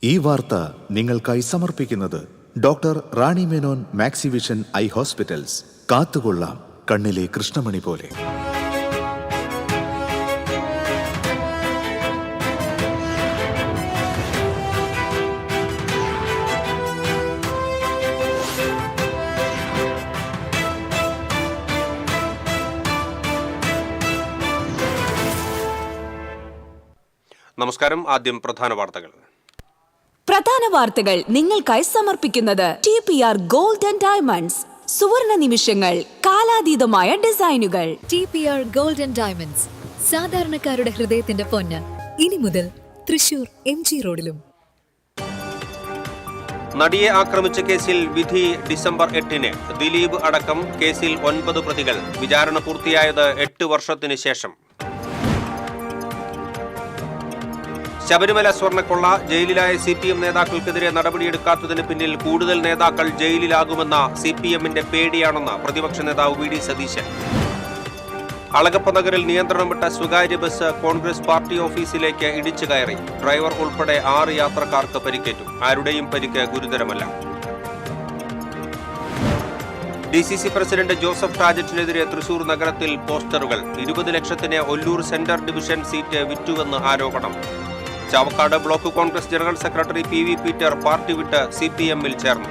ഈ വാർത്ത നിങ്ങൾക്കായി സമർപ്പിക്കുന്നത് doctor Rani Menon Maxivision I hospitals. കാത്തുകൊള്ളാം കണ്ണിലെ കൃഷ്ണമണി പോലെ. നമസ്കാരം. ആദ്യം പ്രധാന വാർത്തകൾ നിങ്ങൾക്കായി സമർപ്പിക്കുന്നത് TPR ഗോൾഡ് ആൻഡ് ഡയമണ്ട്സ്. സുവർണ നിമിഷങ്ങൾ, കാലാതീതമായ ഡിസൈനുകൾ. TPR ഗോൾഡ് ആൻഡ് ഡയമണ്ട്സ്, സാധാരണക്കാരുടെ ഹൃദയത്തിന്റെ പൊന്ന്. ഇനി മുതൽ തൃശൂർ MG റോഡിലും. നടിയെ ആക്രമിച്ച കേസിൽ വിധി ഡിസംബർ 8-ന്. ദിലീപ് അടക്കം കേസിൽ 9 പ്രതികൾ. വിചാരണ പൂർത്തിയായത് 8 വർഷത്തിന് ശേഷം. ശബരിമല സ്വർണ്ണക്കൊള്ള, ജയിലിലായ CPM നേതാക്കൾക്കെതിരെ നടപടിയെടുക്കാത്തതിന് പിന്നിൽ കൂടുതൽ നേതാക്കൾ ജയിലിലാകുമെന്ന CPM-ന്റെ പേടിയാണെന്ന് പ്രതിപക്ഷ നേതാവ് VD സതീശൻ. അളഗപ്പ നഗറിൽ നിയന്ത്രണം വിട്ട സ്വകാര്യ ബസ് കോൺഗ്രസ് പാർട്ടി ഓഫീസിലേക്ക് ഇടിച്ചു കയറി. ഡ്രൈവർ ഉൾപ്പെടെ 6 യാത്രക്കാർക്ക് പരിക്കേറ്റു. ആരുടെയും പരിക്ക് ഗുരുതരമല്ല. DCC പ്രസിഡന്റ് ജോസഫ് ടാജറ്റിനെതിരെ തൃശൂർ നഗരത്തിൽ പോസ്റ്ററുകൾ. 20 ലക്ഷത്തിന് ഒല്ലൂർ സെന്റർ ഡിവിഷൻ സീറ്റ് വിറ്റുവെന്ന് ആരോപണം. Chavakkad block Congress general secretary PV Peter party വിട്ട് CPM-ൽ ചേർന്നു.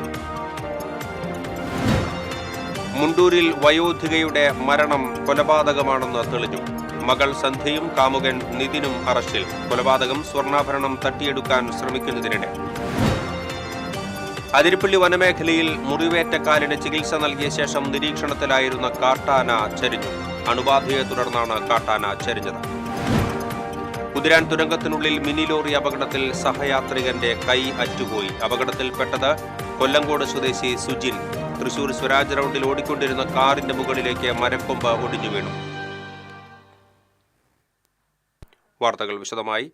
മുണ്ടൂരിൽ വയോധികയുടെ മരണം കൊലപാതകമാണെന്ന് തെളിഞ്ഞു. മകൾ സന്ധ്യയും കാമുകൻ നിതിനും അറസ്റ്റിൽ. കൊലപാതകം സ്വർണ്ണാഭരണം തട്ടിയെടുക്കാൻ ശ്രമിക്കുന്നതിനിടെ. അതിരപ്പള്ളി വനമേഖലയിൽ മുറിവേറ്റ കാലിന് ചികിത്സ നൽകിയ ശേഷം നിരീക്ഷണത്തിലായിരുന്ന കാട്ടാന ചരിഞ്ഞു. അണുബാധയെ തുടർന്നാണ് കാട്ടാന ചരിഞ്ഞത്. കുതിരാൻ തുരങ്കത്തിനുള്ളിൽ മിനി ലോറി അപകടത്തിൽ സഹയാത്രികന്റെ കൈ അറ്റുപോയി. അപകടത്തിൽപ്പെട്ടത് കൊല്ലങ്കോട് സ്വദേശി സുജിൻ. തൃശൂർ സ്വരാജ് റൗണ്ടിൽ ഓടിക്കൊണ്ടിരുന്ന കാറിന്റെ മുകളിലേക്ക് മരക്കൊമ്പ് ഒടിഞ്ഞു വീണു. വാർത്തകൾ വിശദമായി.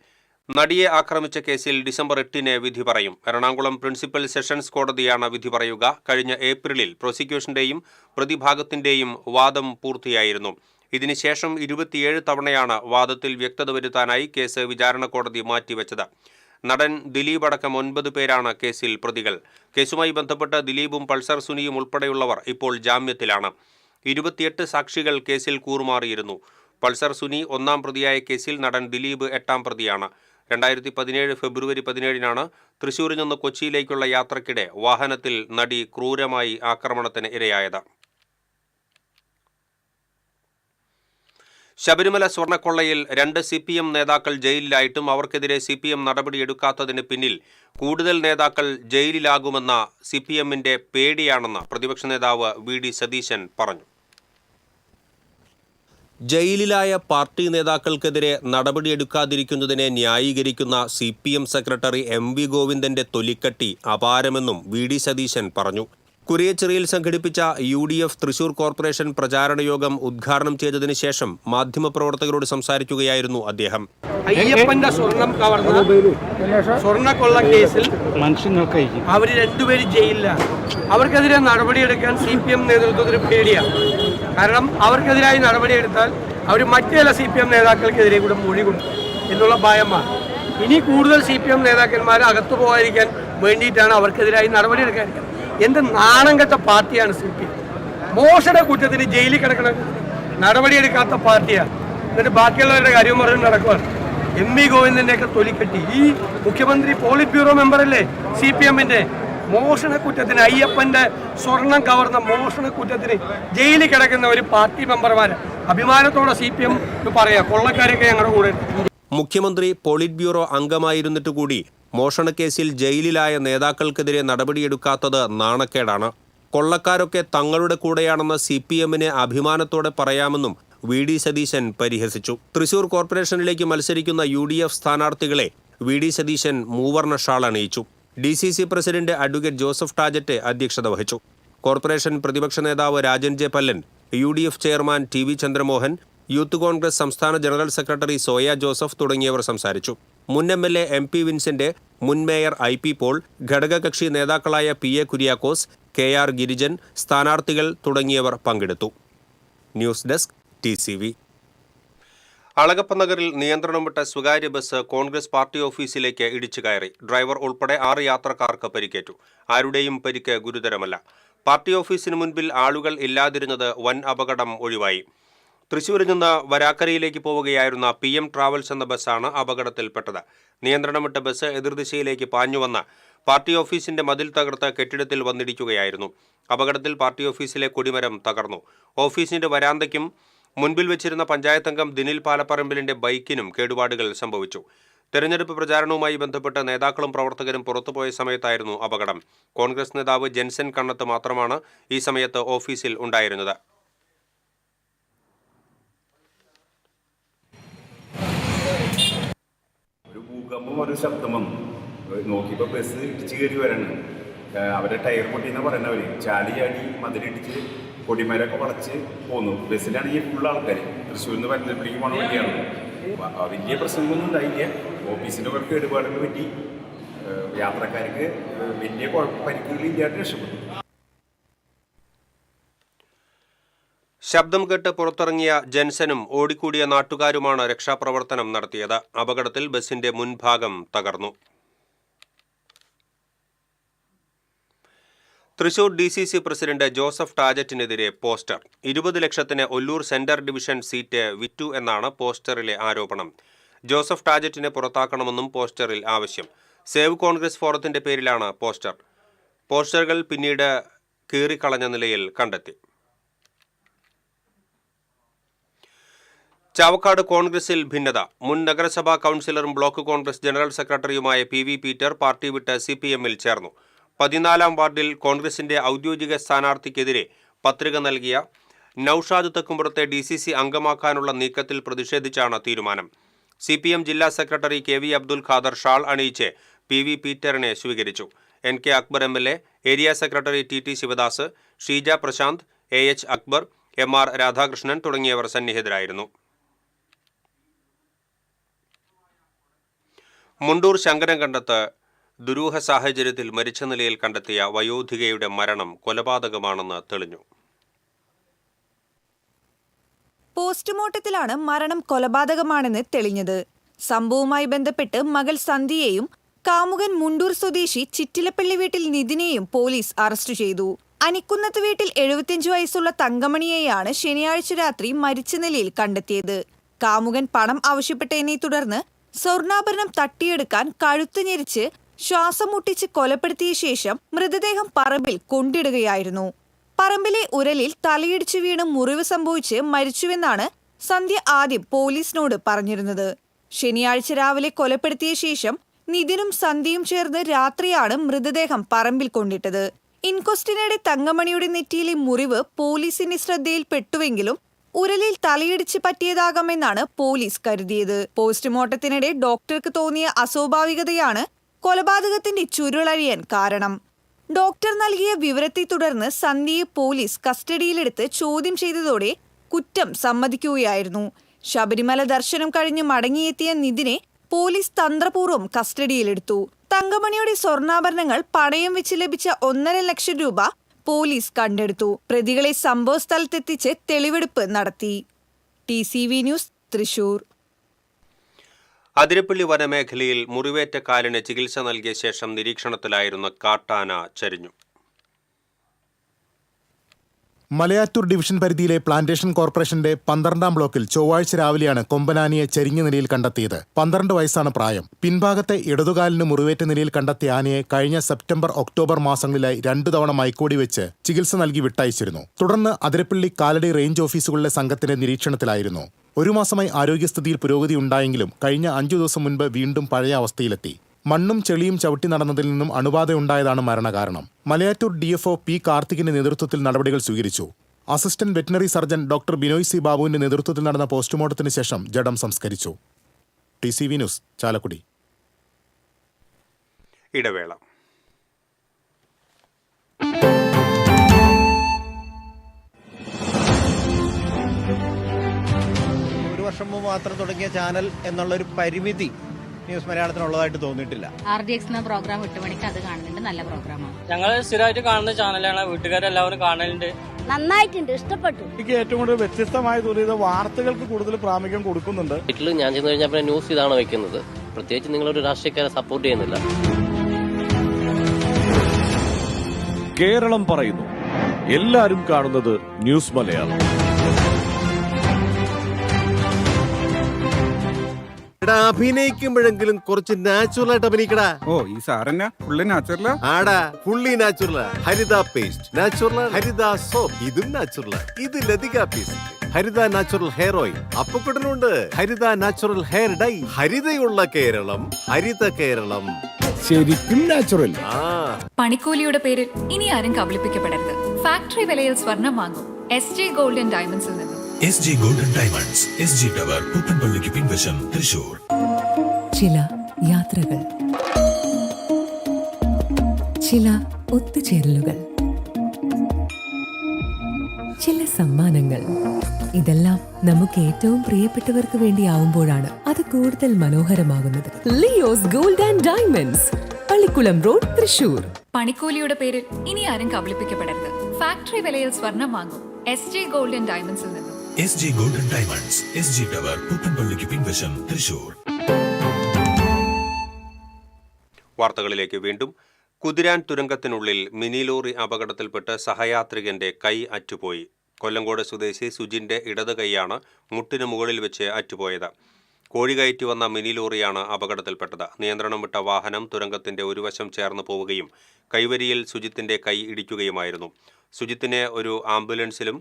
നടിയെ ആക്രമിച്ച കേസിൽ ഡിസംബർ 8-ന് വിധി പറയും. എറണാകുളം പ്രിൻസിപ്പൽ സെഷൻസ് കോടതിയാണ് വിധി പറയുക. കഴിഞ്ഞ ഏപ്രിലിൽ പ്രോസിക്യൂഷന്റെയും പ്രതിഭാഗത്തിന്റെയും വാദം പൂർത്തിയായിരുന്നു. ഇതിനുശേഷം 27 തവണയാണ് വാദത്തിൽ വ്യക്തത വരുത്താനായി കേസ് വിചാരണ കോടതി മാറ്റിവെച്ചത്. നടൻ ദിലീപ് അടക്കം 9 പേരാണ് കേസിൽ പ്രതികൾ. കേസുമായി ബന്ധപ്പെട്ട് ദിലീപും പൾസർ സുനിയും ഉൾപ്പെടെയുള്ളവർ ഇപ്പോൾ ജാമ്യത്തിലാണ്. 28 സാക്ഷികൾ കേസിൽ കൂറുമാറിയിരുന്നു. പൾസർ സുനി 1-ാം പ്രതിയായ കേസിൽ നടൻ ദിലീപ് 8-ാം പ്രതിയാണ്. 2017 ഫെബ്രുവരി 17-നാണ് തൃശൂരിൽ നിന്ന് കൊച്ചിയിലേക്കുള്ള യാത്രക്കിടെ വാഹനത്തിൽ നടി ക്രൂരമായി ആക്രമണത്തിന് ഇരയായത്. ശബരിമല സ്വർണ്ണക്കൊള്ളയിൽ 2 CPM നേതാക്കൾ ജയിലിലായിട്ടും അവർക്കെതിരെ CPM നടപടിയെടുക്കാത്തതിന് പിന്നിൽ കൂടുതൽ നേതാക്കൾ ജയിലിലാകുമെന്ന CPM-ന്റെ പേടിയാണെന്ന് പ്രതിപക്ഷ നേതാവ് VD സതീശൻ പറഞ്ഞു. ജയിലിലായ പാർട്ടി നേതാക്കൾക്കെതിരെ നടപടിയെടുക്കാതിരിക്കുന്നതിനെ ന്യായീകരിക്കുന്ന CPM സെക്രട്ടറി MV ഗോവിന്ദന്റെ തൊലിക്കട്ടി അപാരമെന്നും VD സതീശൻ പറഞ്ഞു. കുരിയച്ചിറയിൽ സംഘടിപ്പിച്ച UDF തൃശൂർ കോർപ്പറേഷൻ പ്രചാരണ യോഗം ഉദ്ഘാടനം ചെയ്തതിനു ശേഷം മാധ്യമപ്രവർത്തകരോട് സംസാരിക്കുകയായിരുന്നു അദ്ദേഹം. അയ്യപ്പന്റെ സ്വർണം കവർന്ന സ്വർണ്ണക്കൊള്ള കേസിൽ അവർ 2 പേര് ജയിലിലാണ്. അവർക്കെതിരെ നടപടിയെടുക്കാൻ CPM നേതൃത്വത്തിന് പേടിയാണ്. കാരണം അവർക്കെതിരായി നടപടിയെടുത്താൽ അവർ മറ്റു ചില CPM നേതാക്കൾക്കെതിരെ കൂടെ മൊഴി കൊടുക്കും എന്നുള്ള ഭയമാണ്. ഇനി കൂടുതൽ CPM നേതാക്കന്മാർ അകത്തു പോകാതിരിക്കാൻ വേണ്ടിയിട്ടാണ് അവർക്കെതിരായി നടപടിയെടുക്കാതിരിക്കുന്നത്. എന്ത് നാണം കെട്ട പാർട്ടിയാണ് CPM. മോഷണ കുറ്റത്തിന് ജയിലിൽ കിടക്കുന്ന നടപടിയെടുക്കാത്ത പാർട്ടിയാണ്. എന്നിട്ട് ബാക്കിയുള്ളവരുടെ കാര്യം പറഞ്ഞ് നടക്കുവാണ്. MV ഗോവിന്ദൻ്റെയൊക്കെ തൊലിക്കെട്ടി. ഈ മുഖ്യമന്ത്രി പോളിറ്റ് ബ്യൂറോ മെമ്പറല്ലേ CPM-ന്റെ? മോഷണ കുറ്റത്തിന്, അയ്യപ്പന്റെ സ്വർണം കവർന്ന മോഷണ കുറ്റത്തിന് ജയിലിൽ കിടക്കുന്ന ഒരു പാർട്ടി മെമ്പർമാരെ അഭിമാനത്തോടെ CPM പറയാം. കൊള്ളക്കാരൊക്കെ ഞങ്ങളുടെ കൂടെ. മുഖ്യമന്ത്രി പോളിറ്റ് ബ്യൂറോ അംഗമായിരുന്നിട്ട് കൂടി മോഷണക്കേസിൽ ജയിലിലായ നേതാക്കൾക്കെതിരെ നടപടിയെടുക്കാത്തത് നാണക്കേടാണ്. കൊള്ളക്കാരൊക്കെ തങ്ങളുടെ കൂടെയാണെന്ന് CPM-ന് അഭിമാനത്തോടെ പറയാമെന്നും VD സതീശൻ പരിഹസിച്ചു. തൃശൂർ കോർപ്പറേഷനിലേക്ക് മത്സരിക്കുന്ന UDF സ്ഥാനാർത്ഥികളെ VD സതീശൻ മൂവർണ്ണ ഷാൾ അണിയിച്ചു. DCC president advocate Joseph Tajet അധ്യക്ഷത വഹിച്ചു. കോർപ്പറേഷൻ പ്രതിപക്ഷ നേതാവ് Rajan J. Pallan, UDF chairman TV Chandramohan, youth Congress സംസ്ഥാന ജനറൽ സെക്രട്ടറി സോയ ജോസഫ് തുടങ്ങിയവർ സംസാരിച്ചു. മുൻ MLA MP വിൻസെന്റ്, മുൻ മേയർ IP പോൾ, ഘടകകക്ഷി നേതാക്കളായ PA കുര്യാക്കോസ്, KR ഗിരിജൻ, സ്ഥാനാർത്ഥികൾ തുടങ്ങിയവർ പങ്കെടുത്തു. News desk TCV. അളഗപ്പ നഗറിൽ നിയന്ത്രണം വിട്ട സ്വകാര്യ ബസ് കോൺഗ്രസ് പാർട്ടി ഓഫീസിലേക്ക് ഇടിച്ചു കയറി. ഡ്രൈവർ ഉൾപ്പെടെ 6 യാത്രക്കാർക്ക് പരിക്കേറ്റു. ആരുടെയും പരിക്ക് ഗുരുതരമല്ല. പാർട്ടി ഓഫീസിന് മുൻപിൽ ആളുകൾ ഇല്ലാതിരുന്നത് വൻ അപകടം ഒഴിവായി. തൃശൂരിൽ നിന്ന് വരാക്കരയിലേക്ക് പോവുകയായിരുന്ന PM ട്രാവൽസ് എന്ന ബസ്സാണ് അപകടത്തിൽപ്പെട്ടത്. നിയന്ത്രണം വിട്ട ബസ് എതിർദിശയിലേക്ക് പാഞ്ഞുവന്ന പാർട്ടി ഓഫീസിന്റെ മതിൽ തകർത്ത് കെട്ടിടത്തിൽ വന്നിടിക്കുകയായിരുന്നു. അപകടത്തിൽ പാർട്ടി ഓഫീസിലെ കൊടിമരം തകർന്നു. ഓഫീസിന്റെ വരാന്തയ്ക്കും മുൻപിൽ വെച്ചിരുന്ന പഞ്ചായത്ത് അംഗം ദിനിൽ പാലപ്പറമ്പിലിന്റെ ബൈക്കിനും കേടുപാടുകൾ സംഭവിച്ചു. തെരഞ്ഞെടുപ്പ് പ്രചാരണവുമായി ബന്ധപ്പെട്ട് നേതാക്കളും പ്രവർത്തകരും പുറത്തുപോയ സമയത്തായിരുന്നു അപകടം. കോൺഗ്രസ് നേതാവ് ജെൻസൻ കണ്ണത്ത് മാത്രമാണ് ഈ സമയത്ത് ഓഫീസിൽ ഉണ്ടായിരുന്നത്. ഒരു ഭൂകമ്പം, ഒരു ശബ്ദം വന്നു. നോക്കിയപ്പോൾ ബസ് ഇടിച്ചു കയറി വരണം. അവരുടെ ടയർ പൊട്ടിയെന്ന് പറയുന്നവർ ചാടി മതിലിടിച്ച് കൊടിമരൊക്കെ വളച്ച് പോന്നു. ബസ്സിലാണെങ്കിൽ ഫുൾ ആൾക്കാർ തൃശ്ശൂരിൽ നിന്ന് വരുന്നപ്പോഴേക്ക് പോണ വണ്ടിയാണ്. വലിയ പ്രശ്നങ്ങളൊന്നും ഉണ്ടായില്ല. ഓഫീസിൻ്റെ പേർക്ക് കേടുപാടുകൾ പറ്റി. യാത്രക്കാർക്ക് വലിയ പരിക്കുകളില്ലാതെ രക്ഷപ്പെട്ടു. ശബ്ദം കേട്ട് പുറത്തിറങ്ങിയ ജെൻസനും ഓടിക്കൂടിയ നാട്ടുകാരുമാണ് രക്ഷാപ്രവർത്തനം നടത്തിയത്. അപകടത്തിൽ ബസിന്റെ മുൻഭാഗം തകർന്നു. തൃശൂർ DCC പ്രസിഡന്റ് ജോസഫ് ടാജറ്റിനെതിരെ പോസ്റ്റർ. 20 ലക്ഷത്തിന് ഒല്ലൂർ സെൻട്രൽ ഡിവിഷൻ സീറ്റ് വിറ്റു എന്നാണ് പോസ്റ്ററിലെ ആരോപണം. ജോസഫ് ടാജറ്റിനെ പുറത്താക്കണമെന്നും പോസ്റ്ററിൽ ആവശ്യം. സേവ് കോൺഗ്രസ് ഫോറത്തിന്റെ പേരിലാണ് പോസ്റ്റർ. പോസ്റ്ററുകൾ പിന്നീട് കീറിക്കളഞ്ഞ നിലയിൽ കണ്ടെത്തി. ചാവക്കാട് കോൺഗ്രസിൽ ഭിന്നത. മുൻ നഗരസഭാ കൗൺസിലറും ബ്ലോക്ക് കോൺഗ്രസ് ജനറൽ സെക്രട്ടറിയുമായ PV പീറ്റർ പാർട്ടി വിട്ട് CPM-ൽ ചേർന്നു. 14-ാം വാർഡിൽ കോൺഗ്രസിന്റെ ഔദ്യോഗിക സ്ഥാനാർത്ഥിക്കെതിരെ പത്രിക നൽകിയ നൌഷാദ് തെക്കുംപുറത്തെ DCC അംഗമാക്കാനുള്ള നീക്കത്തിൽ പ്രതിഷേധിച്ചാണ് തീരുമാനം. CPM ജില്ലാ സെക്രട്ടറി KV അബ്ദുൽ ഖാദർ ഷാൾ അണിയിച്ച് PV പീറ്ററിനെ സ്വീകരിച്ചു. NK Akbar MLA, area secretary TT Sivadas, Sheeja Prasanth, AH Akbar, MR Radhakrishnan തുടങ്ങിയവർ സന്നിഹിതരായിരുന്നു. മുണ്ടൂർ ശങ്കരൻകണ്ടത്ത് ദുരൂഹ സാഹചര്യത്തിൽ മരിച്ച നിലയിൽ കണ്ടെത്തിയ വയോധികയുടെ മരണം കൊലപാതകമാണെന്ന് തെളിഞ്ഞു. പോസ്റ്റ്മോർട്ടത്തിലാണ് മരണം കൊലപാതകമാണെന്ന് തെളിഞ്ഞത്. സംഭവവുമായി ബന്ധപ്പെട്ട് മകൾ സന്ധ്യയെയും കാമുകൻ മുണ്ടൂർ സ്വദേശി ചിറ്റിലപ്പള്ളി വീട്ടിൽ നിതിനെയും പോലീസ് അറസ്റ്റ് ചെയ്തു. അനിക്കുന്നത്ത് വീട്ടിൽ 75 വയസ്സുള്ള തങ്കമണിയെയാണ് ശനിയാഴ്ച രാത്രി മരിച്ച നിലയിൽ കണ്ടെത്തിയത്. കാമുകൻ പണം ആവശ്യപ്പെട്ടതിനെ തുടർന്ന് സ്വർണ്ണാഭരണം തട്ടിയെടുക്കാൻ കഴുത്ത് ഞെരിച്ച് ശ്വാസം മുട്ടിച്ച് കൊലപ്പെടുത്തിയ ശേഷം മൃതദേഹം പറമ്പിൽ കൊണ്ടിടുകയായിരുന്നു. പറമ്പിലെ ഉരലിൽ തലയിടിച്ചു വീണ് മുറിവ് സംഭവിച്ച് മരിച്ചുവെന്നാണ് സന്ധ്യ ആദ്യം പോലീസിനോട് പറഞ്ഞിരുന്നത്. ശനിയാഴ്ച രാവിലെ കൊലപ്പെടുത്തിയ ശേഷം നിതിനും സന്ധ്യയും ചേർന്ന് രാത്രിയാണ് മൃതദേഹം പറമ്പിൽ കൊണ്ടിട്ടത്. ഇൻക്വസ്റ്റിനിടെ തങ്കമണിയുടെ നെറ്റിയിലെ മുറിവ് പോലീസിന്റെ ശ്രദ്ധയിൽപ്പെട്ടുവെങ്കിലും ഉരലിൽ തലയിടിച്ച് പറ്റിയതാകാമെന്നാണ് പോലീസ് കരുതിയത്. പോസ്റ്റ്മോർട്ടത്തിനിടെ ഡോക്ടർക്ക് തോന്നിയ അസ്വാഭാവികതയാണ് കൊലപാതകത്തിന്റെ ചുരുളഴിയാൻ കാരണം. ഡോക്ടർ നൽകിയ വിവരത്തെ തുടർന്ന് സന്ധ്യയെ പോലീസ് കസ്റ്റഡിയിലെടുത്ത് ചോദ്യം ചെയ്തതോടെ കുറ്റം സമ്മതിക്കുകയായിരുന്നു. ശബരിമല ദർശനം കഴിഞ്ഞ് മടങ്ങിയെത്തിയ നിതിനെ പോലീസ് തന്ത്രപൂർവ്വം കസ്റ്റഡിയിലെടുത്തു. തങ്കമണിയുടെ സ്വർണ്ണാഭരണങ്ങൾ പണയം വെച്ച് ലഭിച്ച 1.5 ലക്ഷം രൂപ പോലീസ് കണ്ടെടുത്തു. പ്രതികളെ സംഭവ സ്ഥലത്തെത്തിച്ച് തെളിവെടുപ്പ് നടത്തി. TCV news, Thrissur. അതിരപ്പള്ളി വനമേഖലയിൽ മുറിവേറ്റ കാലിന് ചികിത്സ നൽകിയ ശേഷം നിരീക്ഷണത്തിലായിരുന്ന കാട്ടാന ചരിഞ്ഞു. മലയാറ്റൂർ ഡിവിഷൻ പരിധിയിലെ പ്ലാന്റേഷൻ കോർപ്പറേഷന്റെ 12-ാം ബ്ലോക്കിൽ ചൊവ്വാഴ്ച രാവിലെയാണ് കൊമ്പനാനയെ ചരിഞ്ഞ നിലയിൽ കണ്ടെത്തിയത്. 12 വയസ്സാണ് പ്രായം. പിൻഭാഗത്തെ ഇടതുകാലിന് മുറിവേറ്റ നിലയിൽ കണ്ടെത്തിയ ആനയെ കഴിഞ്ഞ സെപ്റ്റംബർ, ഒക്ടോബർ മാസങ്ങളിലായി 2 തവണ മയക്കുവെടി വെച്ച് ചികിത്സ നൽകി വിട്ടയച്ചിരുന്നു. തുടർന്ന് അതിരപ്പള്ളി കാലടി റേഞ്ച് ഓഫീസുകളിലെ സംഘത്തിന്റെ നിരീക്ഷണത്തിലായിരുന്നു. 1 മാസമായി ആരോഗ്യസ്ഥിതിയിൽ പുരോഗതി ഉണ്ടായെങ്കിലും കഴിഞ്ഞ 5 ദിവസം മുൻപ് വീണ്ടും പഴയ അവസ്ഥയിലെത്തി. മണ്ണും ചെളിയും ചവിട്ടി നടന്നതിൽ നിന്നും അണുബാധയുണ്ടായതാണ് മരണകാരണം. മലയാറ്റൂർ DFO P കാർത്തികിന്റെ നേതൃത്വത്തിൽ നടപടികൾ സ്വീകരിച്ചു. Assistant veterinary surgeon doctor Binoy C ബാബുവിന്റെ നേതൃത്വത്തിൽ നടന്ന പോസ്റ്റ്മോർട്ടത്തിന് ശേഷം ജഡം സംസ്കരിച്ചു. TCV news, Chalakudy. ഇടവേള. ഒരു വർഷം മുമ്പ് മാത്രം തുടങ്ങിയ ചാനൽ എന്നുള്ളൊരു പരിമിതി ന്യൂസ് മലയാളത്തിനുള്ളതായിട്ട് തോന്നിയിട്ടില്ല. RDX എന്ന പ്രോഗ്രാം 8 മണിക്ക് അത് കാണുന്നുണ്ട്, നല്ല പ്രോഗ്രാമാണ്. ഞങ്ങൾ സ്ഥിരമായിട്ട് കാണുന്ന ചാനലാണ്, വീട്ടുകാരെല്ലാവരും കാണലുണ്ട്. നന്നായിട്ടുണ്ട്, ഇഷ്ടപ്പെട്ടു. എനിക്ക് ഏറ്റവും കൂടുതൽ വ്യത്യസ്തമായി തോന്നിയത് വാർത്തകൾക്ക് കൂടുതൽ പ്രാമുഖ്യം കൊടുക്കുന്നുണ്ട്. വീട്ടിൽ ഞാൻ ചെന്ന് കഴിഞ്ഞാൽ ന്യൂസ് ഇതാണ് വെക്കുന്നത്. പ്രത്യേകിച്ച് നിങ്ങളൊരു രാഷ്ട്രീയക്കാരെ സപ്പോർട്ട് ചെയ്യുന്നില്ല. കേരളം പറയുന്നു, എല്ലാരും കാണുന്നത് ന്യൂസ് മലയാളം. അഭിനയിക്കുമ്പോഴെങ്കിലും കുറച്ച് നാച്ചുറൽ ആയിട്ട് അഭിനയിക്കടാ. ഓ ഈ സാറന്നെ ഫുള്ള് നാച്ചുറലാ? ആടാ, ഫുള്ളി നാച്ചുറൽ. ഹരിത പേസ്റ്റ് നാച്ചുറൽ, ഹരിത സോപ്പ് ഇതും നാച്ചുറൽ, ഇത് ലതിക പേസ്റ്റ്, ഹരിത നാച്ചുറൽ ഹെയർ ഓയിൽ അപ്പക്കുട്ടനുണ്ട്, ഹരിത natural hair dye. ഹരിതയുള്ള Keralam, Haritha Keralam, ശരിക്കും നാച്ചുറൽ. പണിക്കൂലിയുടെ പേരിൽ ഇനി ആരും കബളിപ്പിക്കപ്പെടരുത്. ഫാക്ടറി വിലയിൽ സ്വർണം വാങ്ങും SG ഗോൾഡ് ആൻഡ് ഡയമണ്ട്സിൽ നിന്നും. SG golden diamonds, SG tower, പുത്തൻപള്ളിക്ക് പിൻവശം, തൃശൂർ. ചില യാത്രകൾ, ചില ഒത്തുചേരലുകൾ, ചില സമ്മാനങ്ങൾ, ഇതെല്ലാം നമുക്ക് ഏറ്റവും പ്രിയപ്പെട്ടവർക്ക് വേണ്ടിയാവുമ്പോഴാണ് അത് കൂടുതൽ മനോഹരമാകുന്നത്. Leo's gold and diamonds, Pallikkulam road, Thrissur. പണിക്കൂലിയുടെ പേരിൽ ഇനി ആരും കബളിപ്പിക്കപ്പെടരുത്. ഫാക്ടറി വിലയിൽ സ്വർണം വാങ്ങും SG ഗോൾഡ് ആൻഡ് ഡയമണ്ട്സിൽ നിന്നും. SG golden diamonds, SG tower, പുത്തൻപള്ളിക്ക് പിൻവശം, തൃശൂർ. വാർത്തകളിലേക്ക് വീണ്ടും. കുതിരാൻ തുരങ്കത്തിനുള്ളിൽ മിനി ലോറി അപകടത്തിൽപ്പെട്ട് സഹയാത്രികന്റെ കൈ അറ്റുപോയി. കൊല്ലങ്കോട് സ്വദേശി സുജിന്റെ ഇടത് കൈയാണ് മുട്ടിന് മുകളിൽ വെച്ച് അറ്റുപോയത്. കോഴി കയറ്റി വന്ന മിനി ലോറിയാണ് അപകടത്തിൽപ്പെട്ടത്. നിയന്ത്രണം വിട്ട വാഹനം തുരങ്കത്തിന്റെ ഒരു വശം ചേർന്ന് പോവുകയും കൈവരിയിൽ സുജിത്തിന്റെ കൈ ഇടിക്കുകയുമായിരുന്നു. സുജിത്തിനെ ഒരു ആംബുലൻസിലും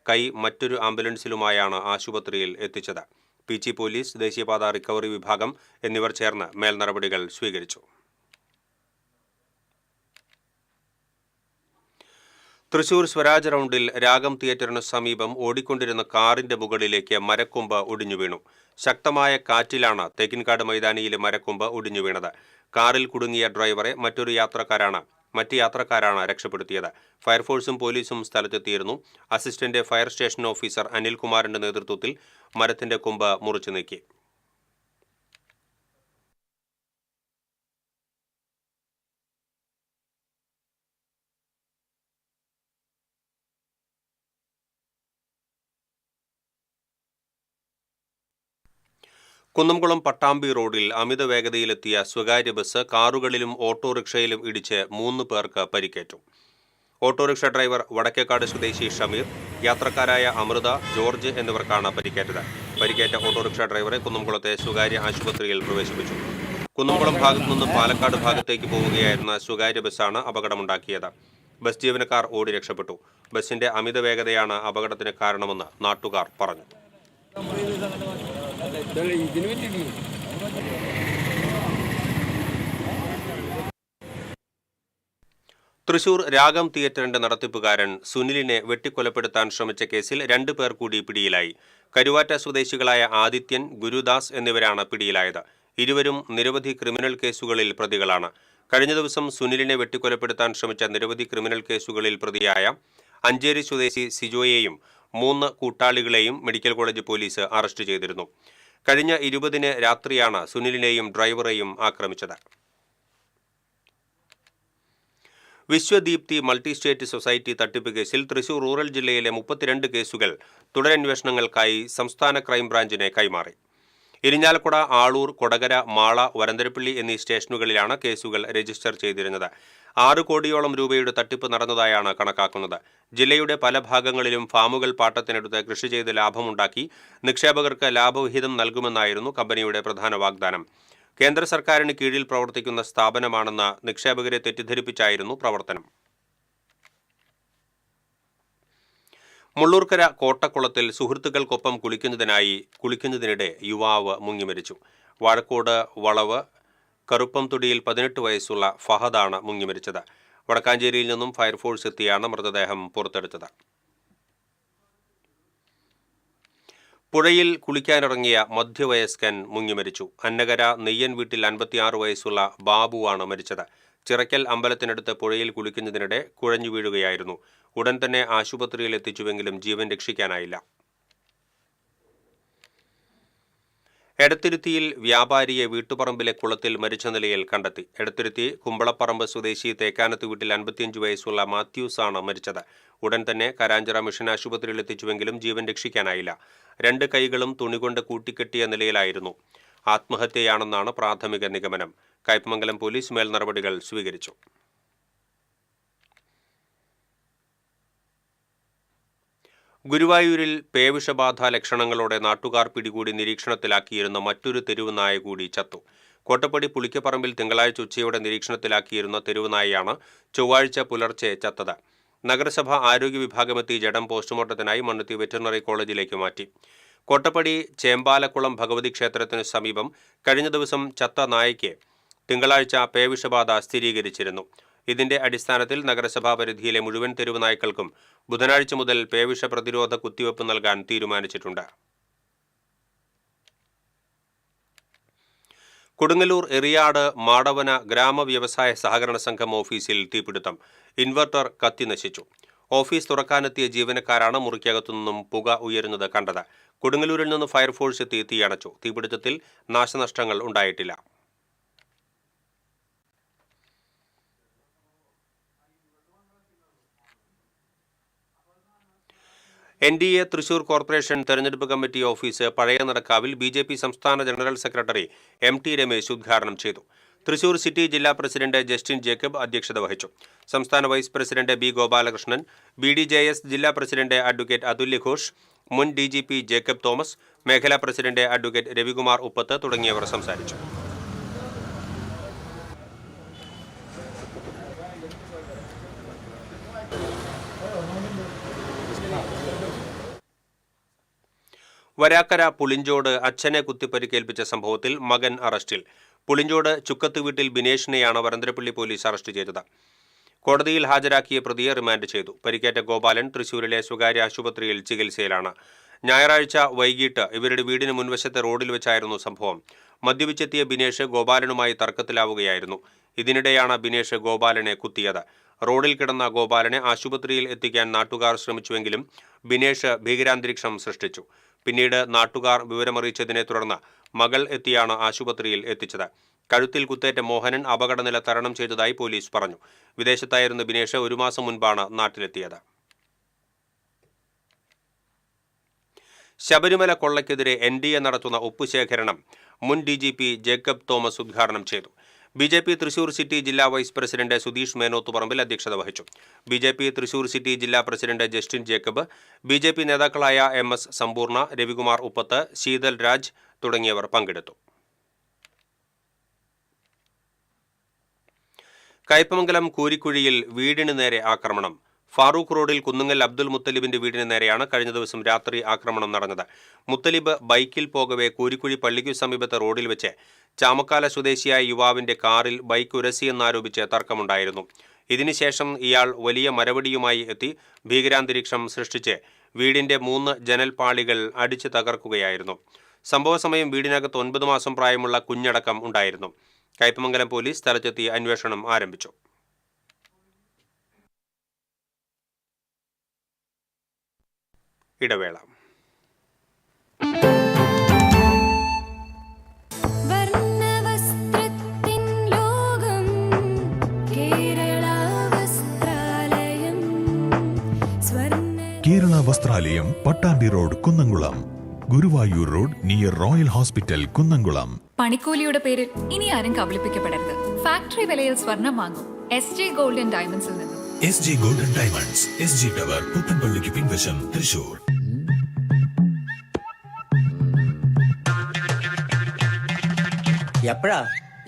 കൈ മറ്റൊരു ആംബുലൻസിലുമായാണ് ആശുപത്രിയിൽ എത്തിച്ചത്. PG പോലീസ്, ദേശീയപാത റിക്കവറി വിഭാഗം എന്നിവർ ചേർന്ന് മേൽനടപടികൾ സ്വീകരിച്ചു. തൃശൂർ സ്വരാജ് റൗണ്ടിൽ രാഗം തിയേറ്ററിന് സമീപം ഓടിക്കൊണ്ടിരുന്ന കാറിന്റെ മുകളിലേക്ക് മരക്കൊമ്പ് ഒടിഞ്ഞു വീണു. ശക്തമായ കാറ്റിലാണ് തേക്കിൻകാട് മൈതാനിയിലെ മരക്കൊമ്പ് ഒടിഞ്ഞു വീണത്. കാറിൽ കുടുങ്ങിയ ഡ്രൈവറെ മറ്റ് യാത്രക്കാരാണ് രക്ഷപ്പെടുത്തിയത്. ഫയർഫോഴ്സും പോലീസും സ്ഥലത്തെത്തിയിരുന്നു. അസിസ്റ്റന്റ് ഫയർ സ്റ്റേഷൻ ഓഫീസർ അനിൽകുമാറിന്റെ നേതൃത്വത്തിൽ മരത്തിന്റെ കൊമ്പ് മുറിച്ചു നീക്കി. കുന്നംകുളം പട്ടാമ്പി റോഡിൽ അമിത വേഗതയിലെത്തിയ സ്വകാര്യ ബസ് കാറുകളിലും ഓട്ടോറിക്ഷയിലും ഇടിച്ച് 3 പേർക്ക് പരിക്കേറ്റു. ഓട്ടോറിക്ഷ ഡ്രൈവർ വടക്കേക്കാട് സ്വദേശി ഷമീർ, യാത്രക്കാരായ അമൃത, ജോർജ് എന്നിവർക്കാണ് പരിക്കേറ്റത്. പരിക്കേറ്റ ഓട്ടോറിക്ഷ ഡ്രൈവറെ കുന്നംകുളത്തെ സ്വകാര്യ ആശുപത്രിയിൽ പ്രവേശിപ്പിച്ചു. കുന്നംകുളം ഭാഗത്തു നിന്ന് പാലക്കാട് ഭാഗത്തേക്ക് പോവുകയായിരുന്ന സ്വകാര്യ ബസ്സാണ് അപകടമുണ്ടാക്കിയത്. ബസ് ജീവനക്കാർ ഓടി രക്ഷപ്പെട്ടു. ബസിന്റെ അമിത വേഗതയാണ് അപകടത്തിന് കാരണമെന്ന് നാട്ടുകാർ പറഞ്ഞു. തൃശൂർ രാഗം തിയേറ്ററിന്റെ നടത്തിപ്പുകാരൻ സുനിലിനെ വെട്ടിക്കൊലപ്പെടുത്താൻ ശ്രമിച്ച കേസിൽ 2 പേർ കൂടി പിടിയിലായി. കരുവാറ്റ സ്വദേശികളായ ആദിത്യൻ, ഗുരുദാസ് എന്നിവരാണ് പിടിയിലായത്. ഇരുവരും നിരവധി ക്രിമിനൽ കേസുകളിൽ പ്രതികളാണ്. കഴിഞ്ഞ ദിവസം സുനിലിനെ വെട്ടിക്കൊലപ്പെടുത്താൻ ശ്രമിച്ച നിരവധി ക്രിമിനൽ കേസുകളിൽ പ്രതിയായ അഞ്ചേരി സ്വദേശി സിജോയെയും 3 കൂട്ടാളികളെയും മെഡിക്കൽ കോളേജ് പോലീസ് അറസ്റ്റ് ചെയ്തിരുന്നു. കഴിഞ്ഞ 20-ന് രാത്രിയാണ് സുനിലിനെയും ഡ്രൈവറെയും ആക്രമിച്ചത്. വിശ്വദീപ്തി മൾട്ടി സ്റ്റേറ്റ് സൊസൈറ്റി തട്ടിപ്പ് കേസിൽ തൃശൂർ റൂറൽ ജില്ലയിലെ 32 കേസുകൾ തുടരന്വേഷണങ്ങൾക്കായി സംസ്ഥാന ക്രൈംബ്രാഞ്ചിനെ കൈമാറി. ഇരിഞ്ഞാലക്കുട, ആളൂർ, കൊടകര, മാള, വരന്തരപ്പള്ളി എന്നീ സ്റ്റേഷനുകളിലാണ് കേസുകൾ രജിസ്റ്റർ ചെയ്തിരുന്നത്. 6 കോടിയോളം രൂപയുടെ തട്ടിപ്പ് നടന്നതായാണ് കണക്കാക്കുന്നത്. ജില്ലയുടെ പല ഭാഗങ്ങളിലും ഫാമുകൾ പാട്ടത്തിനെടുത്ത് കൃഷി ചെയ്ത് ലാഭമുണ്ടാക്കി നിക്ഷേപകർക്ക് ലാഭവിഹിതം നൽകുമെന്നായിരുന്നു കമ്പനിയുടെ പ്രധാന വാഗ്ദാനം. കേന്ദ്ര സർക്കാരിന് കീഴിൽ പ്രവർത്തിക്കുന്ന സ്ഥാപനമാണെന്ന് നിക്ഷേപകരെ തെറ്റിദ്ധരിപ്പിച്ചായിരുന്നു പ്രവർത്തനം. മുള്ളൂർക്കര കോട്ടക്കുളത്തിൽ സുഹൃത്തുക്കൾക്കൊപ്പം കുളിക്കുന്നതിനിടെ യുവാവ് മുങ്ങിമരിച്ചു. വാഴക്കോട് വളവ് കറുപ്പംതൊടിയിൽ 18 വയസ്സുള്ള ഫഹദാണ് മുങ്ങിമരിച്ചത്. വടക്കാഞ്ചേരിയിൽ നിന്നും ഫയർഫോഴ്സ് എത്തിയാണ് മൃതദേഹം പുറത്തെടുത്തത്. പുഴയിൽ കുളിക്കാനിറങ്ങിയ മധ്യവയസ്കൻ മുങ്ങിമരിച്ചു. അന്നകര നെയ്യൻ വീട്ടിൽ 56 വയസ്സുള്ള ബാബുവാണ് മരിച്ചത്. ചിറക്കൽ അമ്പലത്തിനടുത്ത് പുഴയിൽ കുളിക്കുന്നതിനിടെ കുഴഞ്ഞു വീഴുകയായിരുന്നു. ഉടൻ തന്നെ ആശുപത്രിയിൽ എത്തിച്ചുവെങ്കിലും ജീവൻ രക്ഷിക്കാനായില്ല. എടത്തിരുത്തിയിൽ വ്യാപാരിയെ വീട്ടുപറമ്പിലെ കുളത്തിൽ മരിച്ച നിലയിൽ കണ്ടെത്തി. എടത്തിരുത്തി കുമ്പളപ്പറമ്പ് സ്വദേശി തേക്കാനത്ത് വീട്ടിൽ 55 വയസ്സുള്ള മാത്യൂസ് ആണ് മരിച്ചത്. ഉടൻ തന്നെ കരാഞ്ചിറ മിഷൻ ആശുപത്രിയിൽ എത്തിച്ചുവെങ്കിലും ജീവൻ രക്ഷിക്കാനായില്ല. 2 കൈകളും തുണികൊണ്ട് കൂട്ടിക്കെട്ടിയ നിലയിലായിരുന്നു. ആത്മഹത്യയാണെന്നാണ് പ്രാഥമിക നിഗമനം. കയ്പമംഗലം പോലീസ് മേൽ നടപടികൾ സ്വീകരിച്ചു. ഗുരുവായൂരിൽ പേവിഷബാധ ലക്ഷണങ്ങളോടെ നാട്ടുകാർ പിടികൂടി നിരീക്ഷണത്തിലാക്കിയിരുന്ന മറ്റൊരു തെരുവുനായ കൂടി ചത്തു. കോട്ടപ്പടി പുളിക്കപ്പറമ്പിൽ തിങ്കളാഴ്ച ഉച്ചയോടെ നിരീക്ഷണത്തിലാക്കിയിരുന്ന തെരുവുനായയാണ് ചൊവ്വാഴ്ച പുലർച്ചെ ചത്തത്. നഗരസഭ ആരോഗ്യ വിഭാഗമെത്തി ജഡം പോസ്റ്റ്മോർട്ടത്തിനായി മണ്ണുത്തി വെറ്ററിനറി കോളേജിലേക്ക് മാറ്റി. കോട്ടപ്പടി ചേമ്പാലക്കുളം ഭഗവതി ക്ഷേത്രത്തിന് സമീപം കഴിഞ്ഞ ദിവസം ചത്ത നായയ്ക്ക് തിങ്കളാഴ്ച പേവിഷബാധ സ്ഥിരീകരിച്ചിരുന്നു. ഇതിന്റെ അടിസ്ഥാനത്തിൽ നഗരസഭാ പരിധിയിലെ മുഴുവൻ തെരുവ് നായ്ക്കൾക്കും ബുധനാഴ്ച മുതൽ പേവിഷ പ്രതിരോധ കുത്തിവയ്പ് നൽകാൻ തീരുമാനിച്ചിട്ടുണ്ട്. കൊടുങ്ങല്ലൂർ എറിയാട് മാടവന ഗ്രാമവ്യവസായ സഹകരണ സംഘം ഓഫീസിൽ തീപിടുത്തം. ഇൻവെർട്ടർ കത്തി നശിച്ചു. ഓഫീസ് തുറക്കാനെത്തിയ ജീവനക്കാരാണ് മുറിക്കകത്തുനിന്നും പുക ഉയരുന്നത് കണ്ടത്. കൊടുങ്ങല്ലൂരിൽ നിന്ന് ഫയർഫോഴ്സ് എത്തി തീയണച്ചു. തീപിടുത്തത്തിൽ നാശനഷ്ടങ്ങൾ ഉണ്ടായിട്ടില്ല. NDA തൃശൂർ കോർപ്പറേഷൻ തെരഞ്ഞെടുപ്പ് കമ്മിറ്റി ഓഫീസ് പഴയ നടക്കാവിൽ BJP സംസ്ഥാന ജനറൽ സെക്രട്ടറി MT രമേശ് ഉദ്ഘാടനം ചെയ്തു. തൃശൂർ സിറ്റി ജില്ലാ പ്രസിഡന്റ് ജസ്റ്റിൻ ജേക്കബ് അധ്യക്ഷത വഹിച്ചു. സംസ്ഥാന vice president B Gopalakrishnan, BDJS ജില്ലാ പ്രസിഡന്റ് അഡ്വക്കേറ്റ് അതുല്യ ഘോഷ്, മുൻ DGP ജേക്കബ് തോമസ്, മേഖലാ പ്രസിഡന്റ് അഡ്വക്കേറ്റ് രവികുമാർ ഉപ്പത്ത് തുടങ്ങിയവർ സംസാരിച്ചു. വരാക്കര പുളിഞ്ചോട് അച്ഛനെ കുത്തിപ്പരിക്കേൽപ്പിച്ച സംഭവത്തിൽ മകൻ അറസ്റ്റിൽ. പുളിഞ്ചോട് ചുക്കത്ത് വീട്ടിൽ ബിനേഷിനെയാണ് വരന്തരപ്പള്ളി പോലീസ് അറസ്റ്റ് ചെയ്തത്. കോടതിയിൽ ഹാജരാക്കിയ പ്രതിയെ റിമാൻഡ് ചെയ്തു. പരിക്കേറ്റ ഗോപാലൻ തൃശൂരിലെ സ്വകാര്യ ആശുപത്രിയിൽ ചികിത്സയിലാണ്. ഞായറാഴ്ച വൈകിട്ട് ഇവരുടെ വീടിന് മുൻവശത്തെ റോഡിൽ വെച്ചായിരുന്നു സംഭവം. മദ്യപിച്ചെത്തിയ ബിനേഷ് ഗോപാലനുമായി തർക്കത്തിലാവുകയായിരുന്നു. ഇതിനിടെയാണ് ബിനേഷ് ഗോപാലനെ കുത്തിയത്. റോഡിൽ കിടന്ന ഗോപാലനെ ആശുപത്രിയിൽ എത്തിക്കാൻ നാട്ടുകാർ ശ്രമിച്ചുവെങ്കിലും ബിനേഷ് ഭീകരാന്തരീക്ഷം സൃഷ്ടിച്ചു. പിന്നീട് നാട്ടുകാർ വിവരമറിയിച്ചതിനെ തുടർന്ന് മകൾ എത്തിയാണ് ആശുപത്രിയിൽ എത്തിച്ചത്. കഴുത്തിൽ കുത്തേറ്റ മോഹനൻ അപകടനില തരണം ചെയ്തതായി പോലീസ് പറഞ്ഞു. വിദേശത്തായിരുന്ന ബിനേഷ് 1 മാസം മുൻപാണ് നാട്ടിലെത്തിയത്. ശബരിമല കൊള്ളയ്ക്കെതിരെ NDA നടത്തുന്ന ഒപ്പുശേഖരണം മുൻ DGP ജേക്കബ് തോമസ് ഉദ്ഘാടനം ചെയ്തു. BJP തൃശൂർ സിറ്റി ജില്ലാ വൈസ് പ്രസിഡന്റ് സുധീഷ് മേനോത്തുപറമ്പിൽ അധ്യക്ഷത വഹിച്ചു. BJP തൃശൂർ സിറ്റി ജില്ലാ പ്രസിഡന്റ് ജസ്റ്റിൻ ജേക്കബ്, BJP നേതാക്കളായ MS സമ്പൂർണ്ണ, രവികുമാർ ഉപ്പത്ത്, ശീതൽ രാജ് തുടങ്ങിയവർ പങ്കെടുത്തു. കയ്പമംഗലം കൂരിക്കുഴിയിൽ വീടിന് നേരെ ആക്രമണം. ഫാറൂഖ് റോഡിൽ കുന്നുങ്ങൽ അബ്ദുൽ മുത്തലിബിന്റെ വീടിന് നേരെയാണ് കഴിഞ്ഞ ദിവസം രാത്രി ആക്രമണം നടന്നത്. മുത്തലിബ് ബൈക്കിൽ പോകവെ കൂരിക്കുഴി പള്ളിക്കു സമീപത്തെ റോഡിൽ വെച്ച് ചാമക്കാല സ്വദേശിയായ യുവാവിന്റെ കാറിൽ ബൈക്ക് ഉരസിയെന്നാരോപിച്ച് തർക്കമുണ്ടായിരുന്നു. ഇതിനുശേഷം ഇയാൾ വലിയ മരവടിയുമായി എത്തി ഭീകരാന്തരീക്ഷം സൃഷ്ടിച്ച് വീടിന്റെ 3 ജനൽപാളികൾ അടിച്ചു തകർക്കുകയായിരുന്നു. സംഭവസമയം വീടിനകത്ത് 9 മാസം പ്രായമുള്ള കുഞ്ഞടക്കം ഉണ്ടായിരുന്നു. കയ്പമംഗലം പോലീസ് സ്ഥലത്തെത്തി അന്വേഷണം ആരംഭിച്ചു. ഇടവേള. Kerala Vasthralayam, Pattambi road, Kunnamkulam. Guruvayur road near royal hospital, Kunnamkulam. പണിക്കൂലിയുടെ പേരിൽ ഇനി ആരും കബളിപ്പിക്കപ്പെടരുത്. ഫാക്ടറി വിലയിൽ സ്വർണം വാങ്ങും SJ ഗോൾഡ് & ഡയമണ്ട്സിൽ നിന്നും. SJ gold & diamonds, SG tower, പുത്തൻപള്ളിക്ക് പിൻവശം, തൃശൂർ. എപ്പോഴാ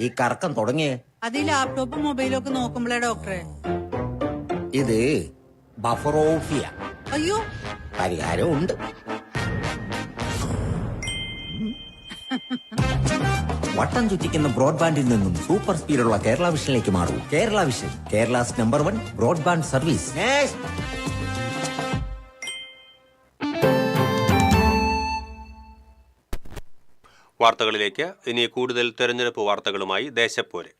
ഈ കറക്കം തുടങ്ങിയേ? അത് ഈ ലാപ്ടോപ്പും മൊബൈലും ഒക്കെ നോക്കുമ്പോഴേ ഡോക്ടറെ. ഇത് ബഫറോഫിയ. അയ്യോ, പരിഹാരമുണ്ട്. വട്ടം ചുറ്റിക്കുന്ന ബ്രോഡ്ബാൻഡിൽ നിന്നും സൂപ്പർ സ്പീഡുള്ള കേരള വിഷനിലേക്ക് മാറൂ. Kerala vision, Kerala's number 1 broadband service. വാർത്തകളിലേക്ക്. ഇനി കൂടുതൽ തെരഞ്ഞെടുപ്പ് വാർത്തകളുമായി ദേശപ്പോര്.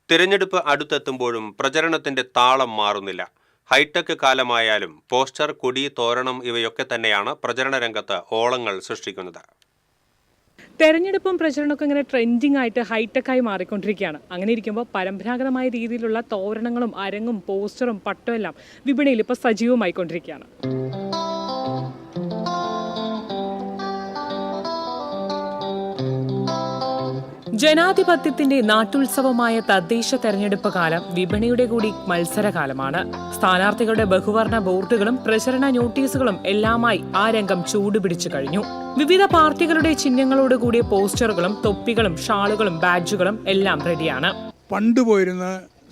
തിരഞ്ഞെടുപ്പ് അടുത്തെത്തുമ്പോഴും പ്രചരണത്തിന്റെ താളം മാറുന്നില്ല. ഹൈടെക് കാലമായാലും പോസ്റ്റർ, കൊടി, തോരണം ഇവയൊക്കെ തന്നെയാണ് പ്രചരണ രംഗത്ത് ഓളങ്ങൾ സൃഷ്ടിക്കുന്നത്. തെരഞ്ഞെടുപ്പും പ്രചരണമൊക്കെ ഇങ്ങനെ ട്രെൻഡിങ് ആയിട്ട് ഹൈടെക്കായി മാറിക്കൊണ്ടിരിക്കുകയാണ്. അങ്ങനെ ഇരിക്കുമ്പോൾ പരമ്പരാഗതമായ രീതിയിലുള്ള തോരണങ്ങളും അരങ്ങും പോസ്റ്ററും പട്ടും എല്ലാം വിപണിയിൽ ഇപ്പോൾ സജീവമായിക്കൊണ്ടിരിക്കുകയാണ്. ജനാധിപത്യത്തിന്റെ നാട്ടുത്സവമായ തദ്ദേശ തെരഞ്ഞെടുപ്പ് കാലം വിപണിയുടെ കൂടി മത്സരകാലമാണ്. സ്ഥാനാർത്ഥികളുടെ ബഹുവർണ്ണ ബോർഡുകളും പ്രചരണ നോട്ടീസുകളും എല്ലാമായി ആ രംഗം ചൂടുപിടിച്ചു കഴിഞ്ഞു. വിവിധ പാർട്ടികളുടെ ചിഹ്നങ്ങളോടുകൂടിയ പോസ്റ്ററുകളും തൊപ്പികളും ഷാളുകളും ബാഡ്ജുകളും എല്ലാം റെഡിയാണ്. പണ്ട് പോയിരുന്ന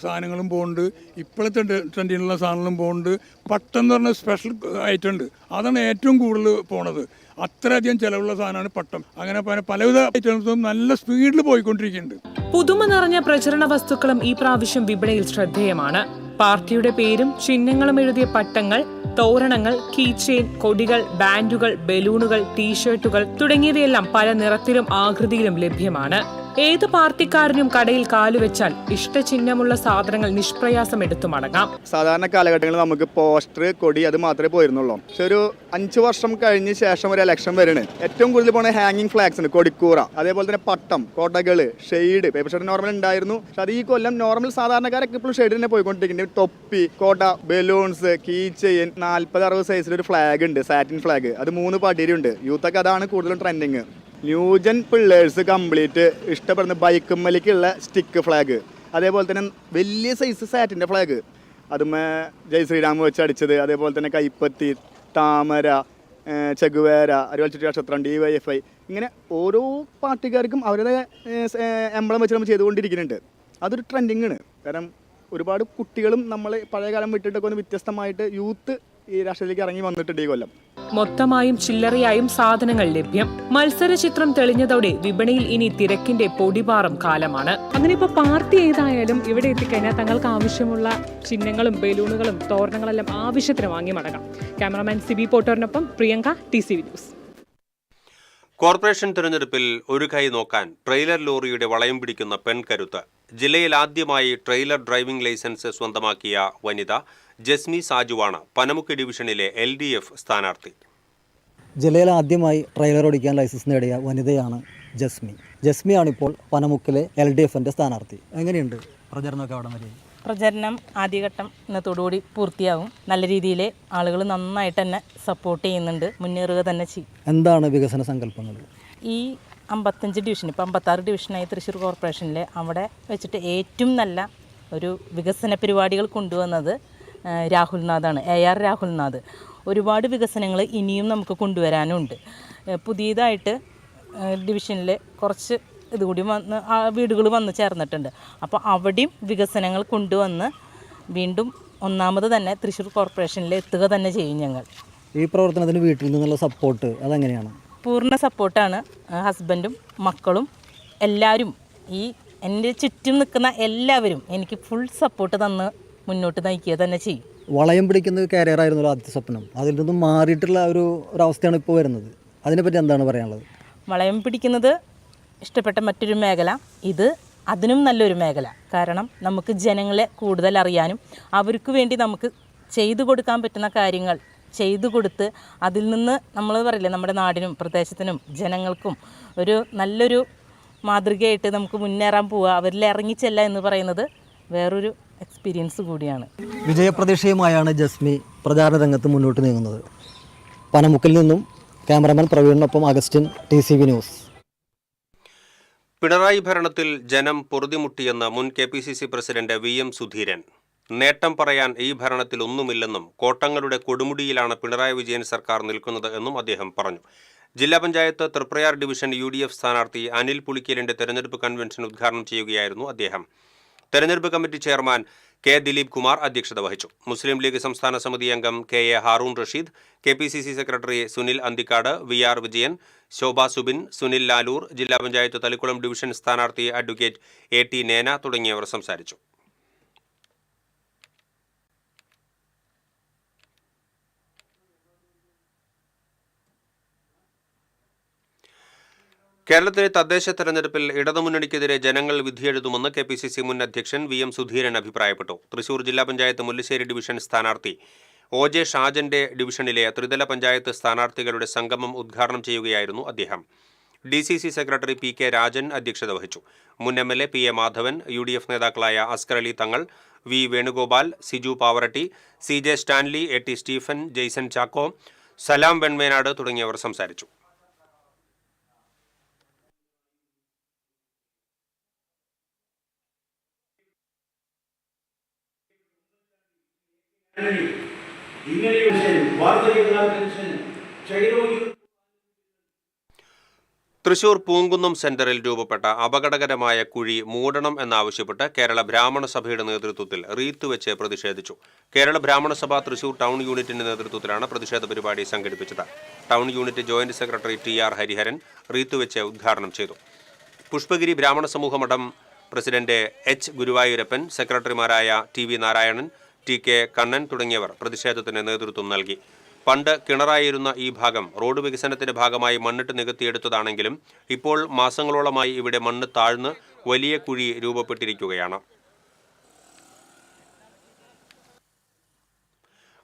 സാധനങ്ങളും പോകുന്നുണ്ട്, ഇപ്പോഴത്തെ ട്രെൻഡിനുള്ള സാധനങ്ങളും പോകുന്നുണ്ട്. പട്ടെന്ന് പറഞ്ഞ സ്പെഷ്യൽ ഐറ്റം ഉണ്ട്, അതാണ് ഏറ്റവും കൂടുതൽ പോണത്. അത്രയധികം ചെലവുള്ള സാധനമാണ് പട്ടം. അങ്ങനെ പലവിധ ഐറ്റംസും നല്ല സ്പീഡിൽ പോയിക്കൊണ്ടിരിക്കുന്നുണ്ട്. പുതുമ നിറഞ്ഞ പ്രചരണ വസ്തുക്കളും ഈ പ്രാവശ്യം വിപണിയിൽ ശ്രദ്ധേയമാണ്. പാർട്ടിയുടെ പേരും ചിഹ്നങ്ങളും എഴുതിയ പട്ടങ്ങൾ, തോരണങ്ങൾ, കീചെയിൻ, കൊടികൾ, ബാൻഡുകൾ, ബലൂണുകൾ, ടീഷർട്ടുകൾ തുടങ്ങിയവയെല്ലാം പല നിറത്തിലും ആകൃതിയിലും ലഭ്യമാണ്. ഏത് പാർട്ടിക്കാരനും കടയിൽ കാലുവെച്ചാൽ ഇഷ്ടചിഹ്നമുള്ള സാധനങ്ങൾ നിഷ്പ്രയാസം എടുത്തു മടങ്ങാം. സാധാരണ കാലഘട്ടങ്ങളിൽ നമുക്ക് പോസ്റ്റർ, കൊടി അത് മാത്രമേ പോയിരുന്നുള്ളൂ. പക്ഷെ ഒരു 5 വർഷം കഴിഞ്ഞ ശേഷം ഒരു ഇലക്ഷൻ വരുന്നത് ഏറ്റവും കൂടുതൽ പോണ ഹാങ്ങിങ് ഫ്ലാഗ്സ് ഉണ്ട്, കൊടിക്കൂറ, അതേപോലെ തന്നെ പട്ടം, കൊടകള്, ഷെയ്ഡ്. പേപ്പർ ഷെയ്ഡ് നോർമൽ ഉണ്ടായിരുന്നു, പക്ഷെ അത് ഈ കൊല്ലം നോർമൽ സാധാരണക്കാരൊക്കെ ഇപ്പോഴും ഷെയ്ഡ് തന്നെ പോയിക്കൊണ്ടിരിക്കുന്നുണ്ട്. തൊപ്പി, കൊട, ബലൂൺസ്, കീ ചെയിൻ, 40-60 സൈസിലൊരു ഫ്ലാഗ് ഉണ്ട്, സാറ്റിൻ ഫ്ലാഗ്. അത് 3 പടിയിലുണ്ട്. യൂത്തൊക്കെ അതാണ് കൂടുതലും ട്രെൻഡിങ്. ന്യൂജൻ പിള്ളേഴ്സ് കംപ്ലീറ്റ് ഇഷ്ടപ്പെടുന്ന ബൈക്കുമ്മലേക്കുള്ള സ്റ്റിക്ക് ഫ്ലാഗ്, അതേപോലെ തന്നെ വലിയ സൈസ് സാറ്റിൻ്റെ ഫ്ലാഗ്, അതുമേ ജയ് ശ്രീരാം വെച്ച് അടിച്ചത്, അതേപോലെ തന്നെ കൈപ്പത്തി, താമര, ചെഗുവേര, അരുവാൾ നക്ഷത്രം, DYFI, ഇങ്ങനെ ഓരോ പാർട്ടിക്കാർക്കും അവരുടെ എംബ്ലം വെച്ച് നമ്മൾ ചെയ്തുകൊണ്ടിരിക്കുന്നുണ്ട്. അതൊരു ട്രെൻഡിങ്ങാണ്. കാരണം ഒരുപാട് കുട്ടികളും നമ്മൾ പഴയകാലം വിട്ടിട്ടൊക്കെ ഒന്ന് വ്യത്യസ്തമായിട്ട് യൂത്ത് ഈ രാഷ്ട്രീയത്തിലേക്ക് ഇറങ്ങി വന്നിട്ടുണ്ട് ഈ കൊല്ലം. മൊത്തമായും ചില്ലറയായും സാധനങ്ങൾ ലഭ്യം. മത്സര ചിത്രം തെളിഞ്ഞതോടെ വിപണിയിൽ ഇനി തിരക്കിന്റെ പൊടിപാറും കാലമാണ്. അങ്ങനെ ഇപ്പോൾ പാർട്ടി ഏതായാലും ഇവിടെ എത്തിക്കഴിഞ്ഞാൽ തങ്ങൾക്ക് ആവശ്യമുള്ള ചിഹ്നങ്ങളും ബലൂണുകളും തോരണങ്ങളെല്ലാം ആവശ്യത്തിന് വാങ്ങി മടങ്ങാം. ക്യാമറാമാൻ സിബി പോട്ടോറിനൊപ്പം പ്രിയങ്ക, TCV ന്യൂസ്. കോർപ്പറേഷൻ തിരഞ്ഞെടുപ്പിൽ ഒരു കൈ നോക്കാൻ ട്രെയിലർ ലോറിയുടെ വളയം പിടിക്കുന്ന പെൺകരുത്ത്. ജില്ലയിൽ ആദ്യമായി ട്രെയിലർ ഡ്രൈവിംഗ് ലൈസൻസ് സ്വന്തമാക്കിയ വനിത ജസ്മി സാജുവാണ് പനമുക്ക് ഡിവിഷനിലെ LDF സ്ഥാനാർത്ഥി. ജില്ലയിൽ ആദ്യമായി ട്രെയിലർ ഓടിക്കാൻ ലൈസൻസ് നേടിയ വനിതയാണ് ജസ്മി. ജസ്മിയാണിപ്പോൾ പനമുക്കിലെ LDFന്റെ സ്ഥാനാർത്ഥി. എങ്ങനെയുണ്ട് പ്രചരണമൊക്കെ അവിടെ വരെ? പ്രചരണം ആദ്യഘട്ടം ഇന്നത്തോടുകൂടി പൂർത്തിയാവും. നല്ല രീതിയിൽ ആളുകൾ നന്നായിട്ട് തന്നെ സപ്പോർട്ട് ചെയ്യുന്നുണ്ട്, മുന്നേറുക തന്നെ ചെയ്യും. എന്താണ് വികസന സങ്കല്പങ്ങൾ? ഈ 55 ഡിവിഷൻ, ഇപ്പോൾ 56 ഡിവിഷനായി തൃശ്ശൂർ കോർപ്പറേഷനിൽ അവിടെ വെച്ചിട്ട് ഏറ്റവും നല്ല ഒരു വികസന പരിപാടികൾ കൊണ്ടുവന്നത് രാഹുൽനാഥാണ്, AR രാഹുൽനാഥ്. ഒരുപാട് വികസനങ്ങൾ ഇനിയും നമുക്ക് കൊണ്ടുവരാനുണ്ട്. പുതിയതായിട്ട് ഡിവിഷനിൽ കുറച്ച് ഇതുകൂടി വന്ന് വീടുകൾ വന്ന് ചേർന്നിട്ടുണ്ട്. അപ്പോൾ അവിടെയും വികസനങ്ങൾ കൊണ്ടുവന്ന് വീണ്ടും ഒന്നാമത് തന്നെ തൃശ്ശൂർ കോർപ്പറേഷനിൽ എത്തുക തന്നെ ചെയ്യും ഞങ്ങൾ. ഈ പ്രവർത്തനത്തിന് വീട്ടിൽ നിന്നുള്ള സപ്പോർട്ട് അതെങ്ങനെയാണ്? പൂർണ്ണ സപ്പോർട്ടാണ്. ഹസ്ബൻഡും മക്കളും എല്ലാവരും, ഈ എൻ്റെ ചുറ്റും നിൽക്കുന്ന എല്ലാവരും എനിക്ക് ഫുൾ സപ്പോർട്ട് തന്ന് മുന്നോട്ട് നയിക്കുക തന്നെ ചെയ്യും. വളയം പിടിക്കുന്ന കാരിയറായിരുന്നല്ലോ ആദ്യത്തെ സ്വപ്നം, അതിൽ നിന്നും മാറിയിട്ടുള്ള ഒരവസ്ഥയാണ് ഇപ്പോൾ വരുന്നത്. അതിനെപ്പറ്റി എന്താണ് പറയാനുള്ളത്? വളയം പിടിക്കുന്നത് ഇഷ്ടപ്പെട്ട മറ്റൊരു മേഖല, ഇത് അതിനും നല്ലൊരു മേഖല. കാരണം നമുക്ക് ജനങ്ങളെ കൂടുതൽ അറിയാനും അവർക്ക് വേണ്ടി നമുക്ക് ചെയ്തു കൊടുക്കാൻ പറ്റുന്ന കാര്യങ്ങൾ ചെയ്തു കൊടുത്ത് അതിൽ നിന്ന് നമ്മൾ പറയില്ലേ, നമ്മുടെ നാടിനും പ്രദേശത്തിനും ജനങ്ങൾക്കും ഒരു നല്ലൊരു മാതൃകയായിട്ട് നമുക്ക് മുന്നേറാൻ പോവുക, അവരിൽ ഇറങ്ങിച്ചെല്ല എന്ന് പറയുന്നത് വേറൊരു എക്സ്പീരിയൻസ് കൂടിയാണ്. വിജയപ്രതീക്ഷയുമായാണ് ജസ്മി പ്രചാരണ രംഗത്ത് മുന്നോട്ട് നീങ്ങുന്നത്. പനമുക്കിൽ നിന്നും ക്യാമറമാൻ പ്രവീണിനൊപ്പം അഗസ്റ്റിൻ, TCV ന്യൂസ്. പിണറായി ഭരണത്തിൽ ജനം പൊറുതിമുട്ടിയെന്ന് മുൻ KPCC പ്രസിഡന്റ് VM സുധീരൻ. നേട്ടം പറയാൻ ഈ ഭരണത്തിൽ ഒന്നുമില്ലെന്നും കോട്ടങ്ങളുടെ കൊടുമുടിയിലാണ് പിണറായി വിജയൻ സർക്കാർ നിൽക്കുന്നത് എന്നും അദ്ദേഹം പറഞ്ഞു. ജില്ലാ പഞ്ചായത്ത് തൃപ്രയാർ ഡിവിഷൻ UDF സ്ഥാനാർത്ഥി അനിൽ പുളിക്കലിന്റെ തെരഞ്ഞെടുപ്പ് കൺവെൻഷൻ ഉദ്ഘാടനം ചെയ്യുകയായിരുന്നു അദ്ദേഹം. തെരഞ്ഞെടുപ്പ് committee chairman K. Dileep Kumar അധ്യക്ഷത വഹിച്ചു. മുസ്ലിം ലീഗ് സംസ്ഥാന സമിതി അംഗം KA Haroon Rasheed, KPCC secretary Sunil Anthikad, VR Vijayan, Shobha Subin, Sunil Lalur, ജില്ലാ പഞ്ചായത്ത് തളിക്കുളം ഡിവിഷൻ സ്ഥാനാർത്ഥി അഡ്വക്കേറ്റ് AT നേന തുടങ്ങിയവർ സംസാരിച്ചു. കേരളത്തിലെ തദ്ദേശ തെരഞ്ഞെടുപ്പിൽ ഇടതുമുന്നണിക്കെതിരെ ജനങ്ങൾ വിധിയെഴുതുമെന്ന് KPCC മുൻ അധ്യക്ഷൻ VM സുധീരൻ അഭിപ്രായപ്പെട്ടു. തൃശൂർ ജില്ലാ പഞ്ചായത്ത് മുല്ലശ്ശേരി ഡിവിഷൻ സ്ഥാനാർത്ഥി OJ ഷാജന്റെ ഡിവിഷനിലെ ത്രിതല പഞ്ചായത്ത് സ്ഥാനാർത്ഥികളുടെ സംഗമം ഉദ്ഘാടനം ചെയ്യുകയായിരുന്നു അദ്ദേഹം. DCC സെക്രട്ടറി PK രാജൻ അധ്യക്ഷത വഹിച്ചു. മുൻ MLA PA മാധവൻ, UDF നേതാക്കളായ Askar Ali Thangal, V Venugopal, Siju Pavaratty, CJ Stanley, AT Stephen, Jaison Chacko, Salam Venmenad തുടങ്ങിയവർ സംസാരിച്ചു. തൃശൂർ പൂങ്കുന്നം സെന്ററിൽ രൂപപ്പെട്ട അപകടകരമായ കുഴി മൂടണം എന്നാവശ്യപ്പെട്ട് കേരള ബ്രാഹ്മണ സഭയുടെ നേതൃത്വത്തിൽ റീത്ത് വെച്ച് പ്രതിഷേധിച്ചു. കേരള ബ്രാഹ്മണ സഭ തൃശൂർ ടൗൺ യൂണിറ്റിന്റെ നേതൃത്വത്തിലാണ് പ്രതിഷേധ പരിപാടി സംഘടിപ്പിച്ചത്. Town unit joint secretary TR Hariharan wreath വെച്ച് ഉദ്ഘാടനം ചെയ്തു. പുഷ്പഗിരി ബ്രാഹ്മണ സമൂഹ മഠം പ്രസിഡന്റ് H ഗുരുവായൂരപ്പൻ, സെക്രട്ടറിമാരായ TV നാരായണൻ, TK കണ്ണൻ തുടങ്ങിയവർ പ്രതിഷേധത്തിന് നേതൃത്വം നൽകി. പണ്ട് കിണറായിരുന്ന ഈ ഭാഗം റോഡ് വികസനത്തിന്റെ ഭാഗമായി മണ്ണിട്ട് നികത്തിയെടുത്തതാണെങ്കിലും ഇപ്പോൾ മാസങ്ങളോളമായി ഇവിടെ മണ്ണ് താഴ്ന്ന് വലിയ കുഴി രൂപപ്പെട്ടിരിക്കുകയാണ്.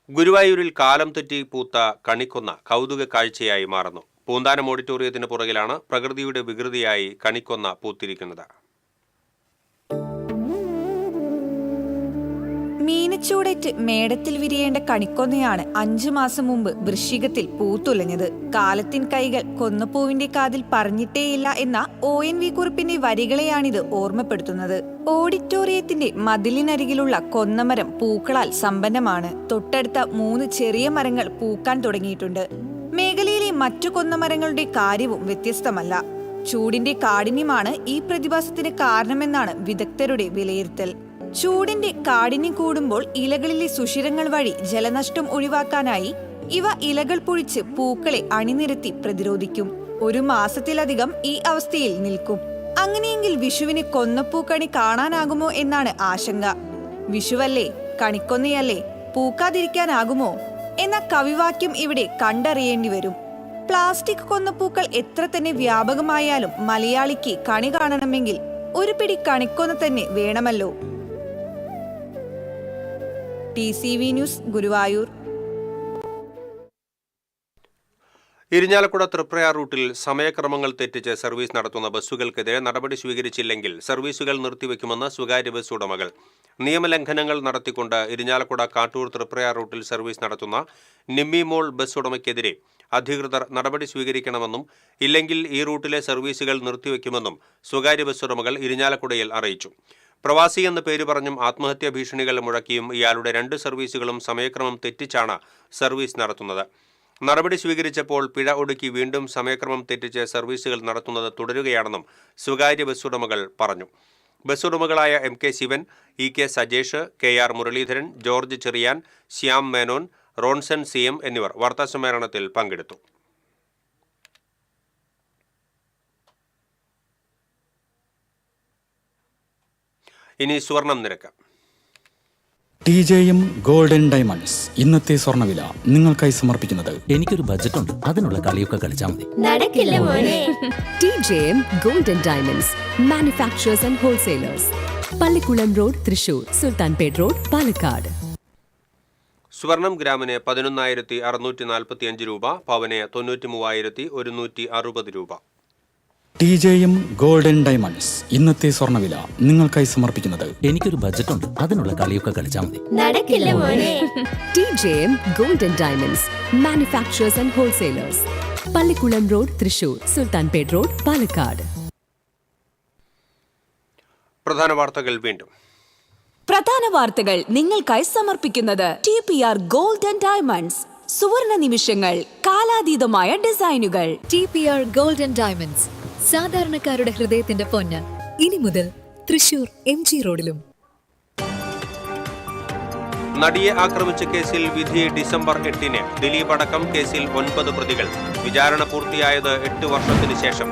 ഗുരുവായൂരിൽ കാലം തെറ്റി പൂത്ത കണിക്കൊന്ന കൗതുക കാഴ്ചയായി മാറുന്നു. പൂന്താനം ഓഡിറ്റോറിയത്തിന് പുറകിലാണ് പ്രകൃതിയുടെ വികൃതിയായി കണിക്കൊന്ന പൂത്തിരിക്കുന്നത്. മീനച്ചൂടേറ്റ് മേടത്തിൽ വിരിയേണ്ട കണിക്കൊന്നയാണ് 5 മാസം മുമ്പ് വൃശ്ചികത്തിൽ പൂത്തുലഞ്ഞത്. കാലത്തിൻ കൈകൾ കൊന്നപ്പൂവിന്റെ കാതിൽ പറഞ്ഞിട്ടേയില്ല എന്ന ONV കുറിപ്പിന്റെ വരികളെയാണിത് ഓർമ്മപ്പെടുത്തുന്നത്. ഓഡിറ്റോറിയത്തിന്റെ മതിലിനരികിലുള്ള കൊന്നമരം പൂക്കളാൽ സമ്പന്നമാണ്. തൊട്ടടുത്ത 3 ചെറിയ മരങ്ങൾ പൂക്കാൻ തുടങ്ങിയിട്ടുണ്ട്. മേഖലയിലെ മറ്റു കൊന്നമരങ്ങളുടെ കാര്യവും വ്യത്യസ്തമല്ല. ചൂടിന്റെ കാഠിന്യമാണ് ഈ പ്രതിഭാസത്തിന് കാരണമെന്നാണ് വിദഗ്ധരുടെ വിലയിരുത്തൽ. ചൂടിന്റെ കാഠിന്യം കൂടുമ്പോൾ ഇലകളിലെ സുഷിരങ്ങൾ വഴി ജലനഷ്ടം ഒഴിവാക്കാനായി ഇവ ഇലകൾ പൊഴിച്ച് പൂക്കളെ അണിനിരത്തി പ്രതിരോധിക്കും. 1 മാസത്തിലധികം ഈ അവസ്ഥയിൽ നിൽക്കും. അങ്ങനെയെങ്കിൽ വിഷുവിന് കൊന്നപ്പൂക്കണി കാണാനാകുമോ എന്നാണ് ആശങ്ക. വിഷുവല്ലേ, കണിക്കൊന്നയല്ലേ, പൂക്കാതിരിക്കാനാകുമോ എന്ന കവിവാക്യം ഇവിടെ കണ്ടറിയേണ്ടി വരും. പ്ലാസ്റ്റിക് കൊന്നപ്പൂക്കൾ എത്ര തന്നെ വ്യാപകമായാലും മലയാളിക്ക് കണി കാണണമെങ്കിൽ ഒരു പിടി കണിക്കൊന്ന തന്നെ വേണമല്ലോ. TCV news, Guruvayur. ഇരിഞ്ഞാലക്കുട തൃപ്രയാർ റൂട്ടിൽ സമയക്രമങ്ങൾ തെറ്റിച്ച് സർവീസ് നടത്തുന്ന ബസ്സുകൾക്കെതിരെ നടപടി സ്വീകരിച്ചില്ലെങ്കിൽ സർവീസുകൾ നിർത്തിവെക്കുമെന്ന് സ്വകാര്യ ബസ് ഉടമകൾ. നിയമലംഘനങ്ങൾ നടത്തിക്കൊണ്ട് ഇരിഞ്ഞാലക്കുട കാട്ടൂർ തൃപ്രയാർ റൂട്ടിൽ സർവീസ് നടത്തുന്ന നിമ്മി മോൾ ബസ് ഉടമയ്ക്കെതിരെ അധികൃതർ നടപടി സ്വീകരിക്കണമെന്നും ഇല്ലെങ്കിൽ ഈ റൂട്ടിലെ സർവീസുകൾ നിർത്തിവെക്കുമെന്നും സ്വകാര്യ ബസ് ഉടമകൾ ഇരിഞ്ഞാലക്കുടയിൽ അറിയിച്ചു. പ്രവാസി എന്ന പേര് പറഞ്ഞും ആത്മഹത്യാ ഭീഷണികൾ മുഴക്കിയും ഇയാളുടെ 2 സർവീസുകളും സമയക്രമം തെറ്റിച്ചാണ് സർവീസ് നടത്തുന്നത്. നടപടി സ്വീകരിച്ചപ്പോൾ പിഴ ഒടുക്കി വീണ്ടും സമയക്രമം തെറ്റിച്ച് സർവീസുകൾ നടത്തുന്നത് തുടരുകയാണെന്നും സ്വകാര്യ ബസ് ഉടമകൾ പറഞ്ഞു. ബസ് ഉടമകളായ MK Sivan, EK Sajesh, KR Muraleedharan, George Cherian, Shyam Menon, Ronson CM എന്നിവർ വാർത്താസമ്മേളനത്തിൽ പങ്കെടുത്തു. ഇനി സ്വർണം നിരക്ക്. TJM ഗോൾഡൻ ഡയമണ്ട്സ് ഇന്നത്തെ സ്വർണ്ണവില നിങ്ങൾക്കായി സമർപ്പിക്കുന്നത്. എനിക്കൊരു ബജറ്റ് ഉണ്ട്, അതിനുള്ള കളിയൊക്കെ കളിച്ചാൽ മതി. നടക്കില്ല മോനെ. TJM golden diamonds manufacturers and wholesalers, Pallikkulam road, Thrissur, Sultanpet road, Palakkad. സ്വർണം ഗ്രാമിന് 11,645 രൂപ, പവന് 93,160 രൂപ. TJM ഗോൾഡൻ ഡയമണ്ട്സ് ഇന്നത്തെ സ്വർണ്ണവില നിങ്ങൾക്കായി സമർപ്പിക്കുന്നത്. എനിക്കൊരു ബജറ്റ് ഉണ്ട്, അതിനുള്ള കളിയൊക്കെ കളിച്ചാൽ മതി. നടക്കില്ല മോനെ. TJM golden diamonds manufacturers and wholesalers, Pallikkulam road, Thrissur, Sultanpet road, Palakkad. പ്രധാന വാർത്തകൾ വീണ്ടും. പ്രധാന വാർത്തകൾ നിങ്ങൾക്കായി സമർപ്പിക്കുന്നത് TPR ഗോൾഡ് ആൻഡ് ഡയമണ്ട്സ്. സുവർണ നിമിഷങ്ങൾ, കാലാതീതമായ ഡിസൈനുകൾ. TPR ഗോൾഡ് ആൻഡ് ഡയമണ്ട്സ്, സാധാരണക്കാരുടെ ഹൃദയത്തിന്റെ പൊന്ന്. ഇനി മുതൽ തൃശൂർ MG റോഡിലും. നടിയെ ആക്രമിച്ച കേസിൽ വിധി ഡിസംബർ 8-ന്. ദിലീപ് അടക്കം കേസിൽ 9 പ്രതികൾ. വിചാരണ പൂർത്തിയായത് 8 വർഷത്തിന് ശേഷം.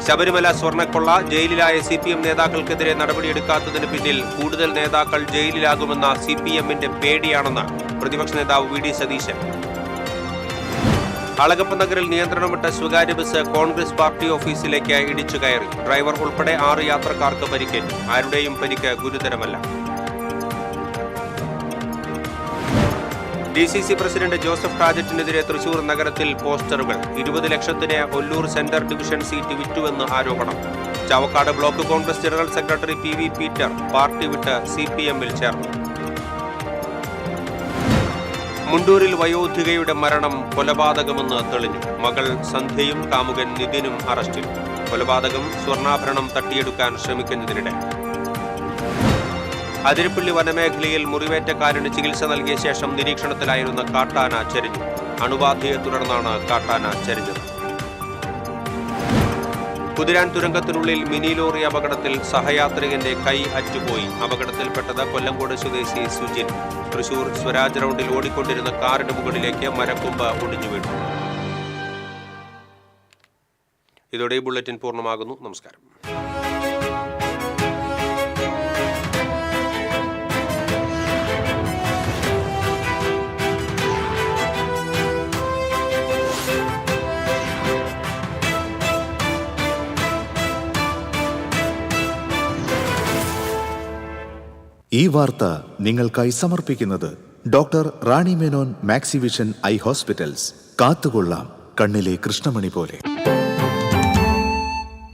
ശബരിമല സ്വർണ്ണക്കൊള്ള, ജയിലിലായ CPM നേതാക്കൾക്കെതിരെ നടപടിയെടുക്കാത്തതിന് പിന്നിൽ കൂടുതൽ നേതാക്കൾ ജയിലിലാകുമെന്ന CPM-ന്റെ പേടിയാണെന്ന് പ്രതിപക്ഷ നേതാവ് VD സതീശൻ. അളഗപ്പ നഗറിൽ നിയന്ത്രണം വിട്ട സ്വകാര്യ ബസ് കോൺഗ്രസ് പാർട്ടി ഓഫീസിലേക്ക് ഇടിച്ചു കയറി. ഡ്രൈവർ ഉൾപ്പെടെ 6 യാത്രക്കാർക്ക് പരിക്കേറ്റു. ആരുടെയും പരിക്ക് ഗുരുതരമല്ല. DCC പ്രസിഡന്റ് ജോസഫ് ടാജറ്റിനെതിരെ തൃശൂർ നഗരത്തിൽ പോസ്റ്ററുകൾ. 20 ലക്ഷത്തിന് ഒല്ലൂർ സെന്റർ ഡിവിഷൻ സീറ്റ് വിറ്റുവെന്ന് ആരോപണം. Chavakkad block Congress general secretary PV Peter party വിട്ട് CPM-ൽ ചേർന്നു. മുണ്ടൂരിൽ വയോധികയുടെ മരണം കൊലപാതകമെന്ന് തെളിഞ്ഞു. മകൾ സന്ധ്യയും കാമുകൻ നിതിനും അറസ്റ്റിൽ. കൊലപാതകം സ്വർണ്ണാഭരണം തട്ടിയെടുക്കാൻ ശ്രമിക്കുന്നതിനിടെ. അതിരപ്പള്ളി വനമേഖലയിൽ മുറിവേറ്റക്കാരന് ചികിത്സ നൽകിയ ശേഷം നിരീക്ഷണത്തിലായിരുന്ന കാട്ടാന ചരിഞ്ഞു. അണുബാധയെ തുടർന്നാണ് കാട്ടാന ചരിഞ്ഞത്. കുതിരാൻ തുരങ്കത്തിനുള്ളിൽ മിനി ലോറി അപകടത്തിൽ സഹയാത്രികന്റെ കൈ അറ്റുപോയി. അപകടത്തിൽപ്പെട്ടത് കൊല്ലങ്കോട് സ്വദേശി സുജിൻ. തൃശൂർ സ്വരാജ് റൗണ്ടിൽ ഓടിക്കൊണ്ടിരുന്ന കാറിന് മുകളിലേക്ക് മരക്കൊമ്പ് ഒടിഞ്ഞു വീണു. ഇതോടെ ഈ ബുള്ളറ്റിൻ പൂർണ്ണമാകുന്നു. നമസ്കാരം. ഈ വാർത്ത നിങ്ങൾക്കായി സമർപ്പിക്കുന്നത് doctor Rani Menon Maxivision I hospitals. കാത്തുകൊള്ളാം കണ്ണിലെ കൃഷ്ണമണി പോലെ.